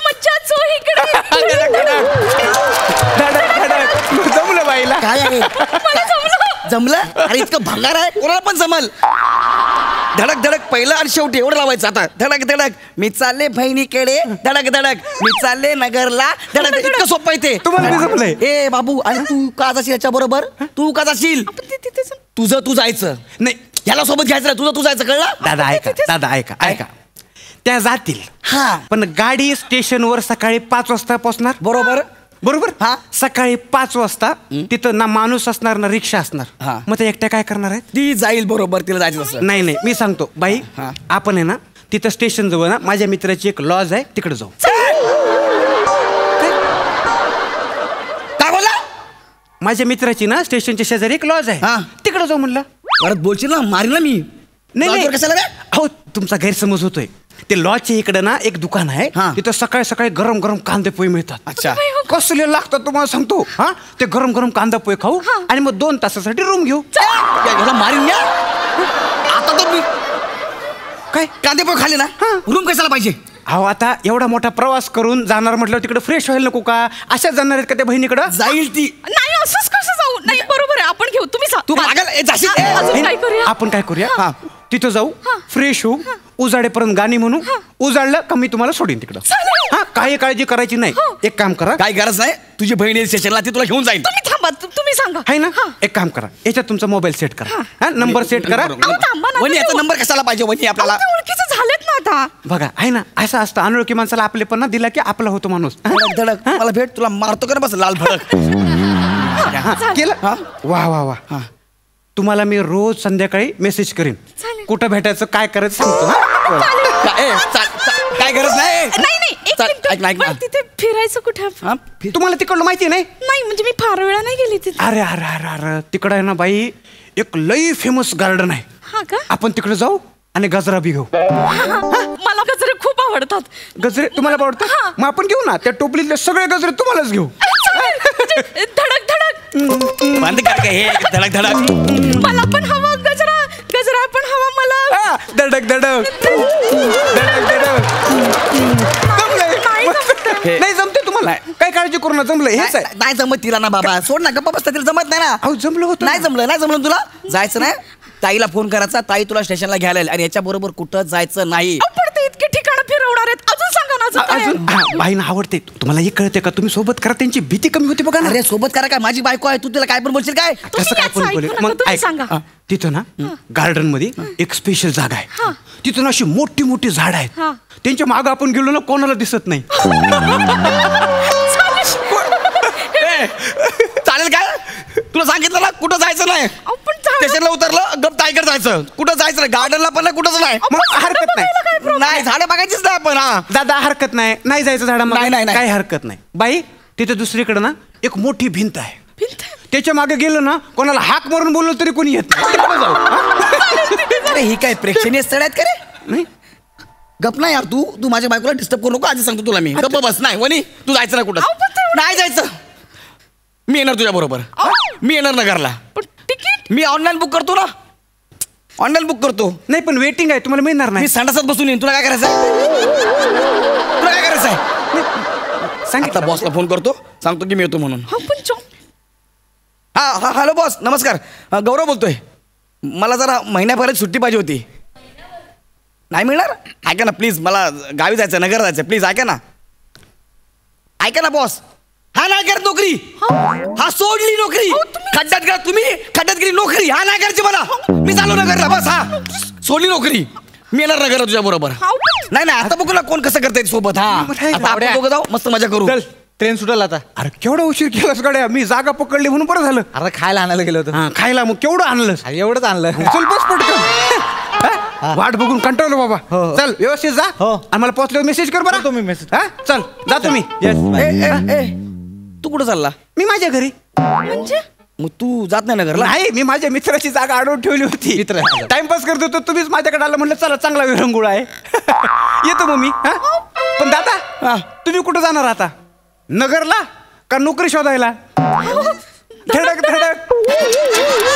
जमलं बाईला. काय आहे जमलं. अरे इतकं भंगार आहे, कोणाला पण जमल. धडक धडक पहिलं आणि शेवटी एवढं लावायचं. आता धडक धडक मी चालले बहिणीकडे, धडक धडक मी चालले नगरला, धडक. इतकं सोपं आहे ते. तुम्हाला जमलंय. ए बाबू, आणि तू का जाशील याच्या बरोबर. तू का जाशील. तुझं तू जायचं नाही, याला सोबत घ्यायचं नाही. तुझं तू जायचं, कळलं. दादा ऐका त्या जातील. पण गाडी स्टेशनवर सकाळी 5 वाजता पोहोचणार. बरोबर. हा सकाळी 5 वाजता तिथं ना माणूस असणार ना रिक्षा असणार. मग ते एकट्या काय करणार आहे. ती जाईल बरोबर, तिला जायचं असं. नाही मी सांगतो बाई, आपण आहे ना तिथं स्टेशन जवळ ना माझ्या मित्राची एक लॉज आहे, तिकडे जाऊ. काय बोला. माझ्या मित्राची ना स्टेशनच्या शेजारी एक लॉज आहे, तिकडे जाऊ म्हणलं. परत बोलशील ना, मारील ना मी. नाही कशाला. हो तुमचा गैरसमज होतोय. ते लॉजच्या इकडे ना एक दुकान आहे, तिथं सकाळी सकाळी गरम गरम कांदे पोहे मिळतात. अच्छा. कसले लागतात तुम्हाला सांगतो. ते गरम गरम कांदा पोहे खाऊ आणि मग 2 तासासाठी रूम घेऊ. मारीन या. आता तर मी काय कांदे पोहे खाले ना, रूम कशाला पाहिजे. अहो आता एवढा मोठा प्रवास करून जाणार म्हटल्यावर तिकडे फ्रेश व्हायला नको का. अशाच जाणार आहेत का त्या बहिणीकडे. जाईल ती. नाही असंच कसं जाऊ. नाही बरोबर आहे, आपण घेऊ. तुम्ही आपण काय करूया, तिथं जाऊ, फ्रेश होऊ, उजाडेपर्यंत गाणी म्हणू. उजाडलं का मी तुम्हाला सोडीन तिकडं. काही काळजी करायची नाही. एक काम करा. काय गरज नाही. तुझी बहीण स्टेशनला, ती तुला घेऊन जाईल. तुम्ही थांबा, तुम्ही सांगा. आहे ना. एक काम करा, याच्यात तुमचा मोबाईल सेट करा. नंबर सेट करा. वनी याचा नंबर कशाला पाहिजे. वनी आपल्याला ओळखीचे झालेत ना आता. बघा आहे ना, असं असतं अनोळखी माणसाला आपले पण दिला की आपला होतो माणूस. धडक धडक मला भेट, तुला मारतो कर बस लाल भडक. केलं. वा तुम्हाला मी रोज संध्याकाळी मेसेज करीन. कुठं भेटायचं काय करायचं सांगतो. काय गरज नाही. तिथे फिरायचं कुठे. तुम्हाला तिकडलं माहिती नाही. म्हणजे मी फार वेळा नाही गेली तिथे. अरे तिकडं आहे ना बाई, एक लई फेमस गार्डन आहे. आपण तिकडे जाऊ आणि गजरा बी घेऊ. मला गजरे खूप आवडतात. गजरे तुम्हाला आवडतात. मग आपण घेऊ ना त्या टोपलीतले सगळे गजरे तुम्हालाच घेऊ. धडक धडक बंद कर काय हे धडक धडक. मला पण हवा गजरा. गजरा पण हवा मला. धडक धडक नाही जमते तुम्हाला. काय काळजी करू ना, जमलं. हेच आहे. नाही जमत तिला ना बाबा, सोड ना, गप्पा बसता. तिला जमत नाही ना. अहो जमलं होतं. नाही जमलं तुला. जायचं नाही. ताईला फोन करायचा, ताई तुला स्टेशनला घ्यायला येईल आणि याच्या बरोबर कुठं जायचं नाही. इतके ठिकाण फिरवणार आहेत. अजून सांगा ना. अजून बाईना आवडते. तुम्हाला हे कळते का. तुम्ही सोबत करा, त्यांची भीती कमी होती बघा ना. अरे सोबत करा काय, माझी बायको आहे. तू तिला काय पण बोलशील काय. कसं काय पण बोलेल. मग सांगा. तिथं ना गार्डन मध्ये एक स्पेशल जागा आहे. तिथून अशी मोठी मोठी झाड आहेत. त्यांच्या मागं आपण गेलो ना, कोणाला दिसत नाही. चालेल काय. तुला तुला सांगितलं ना कुठं जायचं नाही. स्टेशनला उतरलं गप टायगर जायचं. कुठं जायचं नाही, गार्डनला पण नाही, कुठंच नाही. हरकत नाही. नाही झाडं बघायचीच नाही आपण. हा दादा हरकत नाही, नाही जायचं झाडा. नाही काही हरकत नाही बाई. तिथे दुसरीकडे ना एक मोठी भिंत आहे. त्याच्या मागे गेलं ना कोणाला हाक मारून बोललो तरी कोणी येत अरे ही काय प्रेक्षणीय स्थळ आहेत का रे? नाही गप नाही यार. तू माझ्या बायकोला डिस्टर्ब करू नको. आधी सांगतो तुला मी. गप्प बस. नाही वनी तू जायचं ना कुठं. नाही जायचं. मी येणार तुझ्या बरोबर. मी येणार नगरला. मी ऑनलाईन बुक करतो ना. ऑनलाईन बुक करतो. नाही पण वेटिंग आहे, तुम्हाला मिळणार नाही. मी संडासात बसून येईन. तुला काय करायचंय? तुला काय करायचंय? सांगितलं बॉसला फोन करतो, सांगतो की मी येतो म्हणून. हा हॅलो बॉस नमस्कार. गौरव बोलतोय. मला जरा महिन्यापर्यंत सुट्टी पाहिजे होती. नाही मिळणार? ऐका ना प्लीज, मला गावी जायचं, नगर जायचं. प्लीज ऐका ना. ऐका ना बॉस. हा नाही करत नोकरी. हा सोडली नोकरी. खड्ड्यात गेला तुम्ही, खड्ड्यात गेली नोकरी. हा नाही करायची मला. मी चालू नगरला बस. हा सोडली नोकरी. मी येणार नगरला तुझ्या बरोबर. नाही नाही आता बघू ना कोण कसं करताय सोबत. हा आता आपण दोघं जाऊ, मस्त मजा करू. ट्रेन सुटायला आता. अरे केवढा उशीर केलास गाड्या. मी जागा पकडली म्हणून बरं झालं. अरे खायला आणायला गेलो होतो. खायला मग केवढं आणलं? एवढंच आणलं. चल बस पटकन. वाट बघून कंटाळलो बाबा. चल व्यवस्थित जा. आणि मला पोहोचल्यावर मेसेज कर बरं. तुम्ही मेसेज. हा चल जा तुम्ही. तू कुठं चालला? मी माझ्या घरी. म्हणजे मग तू जात नाही नगरला? नाही मी माझ्या मित्राची जागा अडवून ठेवली होती. मित्र टाइमपास करत होतो. तुम्हीच माझ्याकडे आला म्हणलं चला चांगला विरंगुळा आहे. येतो मग मी. पण दादा तुम्ही कुठं जाणार आता? नगरला का नोकरी शोधायला? धडक धडक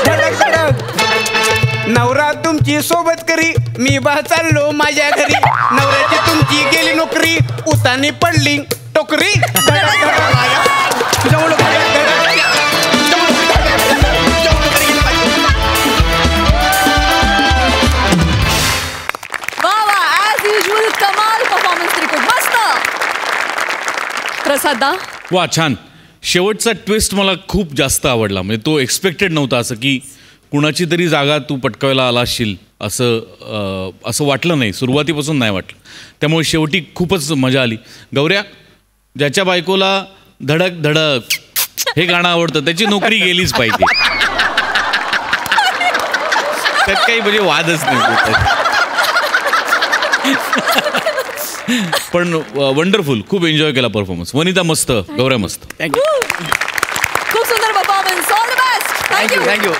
धडक धडक. नवरा तुमची सोबत करी, मी बा चाललो माझ्या घरी. नवऱ्याची तुमची गेली नोकरी, उतानी पडली टोकरी. कमाल परफॉर्मन्स त्रिकुट. मस्त. प्रसादा वा छान. शेवटचा ट्विस्ट मला खूप जास्त आवडला. म्हणजे तो एक्सपेक्टेड नव्हता असं की कुणाची तरी जागा तू पटकावायला आला असशील असं वाटलं नाही. सुरुवातीपासून नाही वाटलं. त्यामुळे शेवटी खूपच मजा आली. गौऱ्या ज्याच्या बायकोला धडक धडक हे गाणं आवडतं त्याची नोकरी गेलीच पाहिजे. त्यात काही म्हणजे वादच नाही. पण वंडरफुल. खूप एन्जॉय केला परफॉर्मन्स. वनिता मस्त, गौऱ्या मस्त. थँक्यू. खूप सुंदर performance. All the best. Thank you thank you.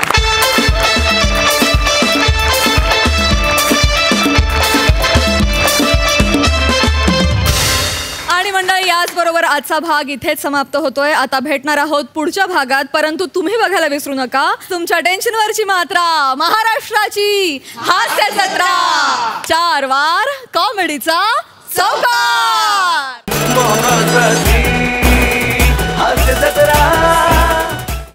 आणि मंडळी याचबरोबर आजचा भाग इथेच समाप्त होतोय. आता भेटणार आहोत पुढच्या भागात. परंतु तुम्ही बघायला विसरू नका तुमच्या टेन्शनवरची मात्रा, महाराष्ट्राची हास्य जत्रा. 4 वार कॉमेडीचा चौकार.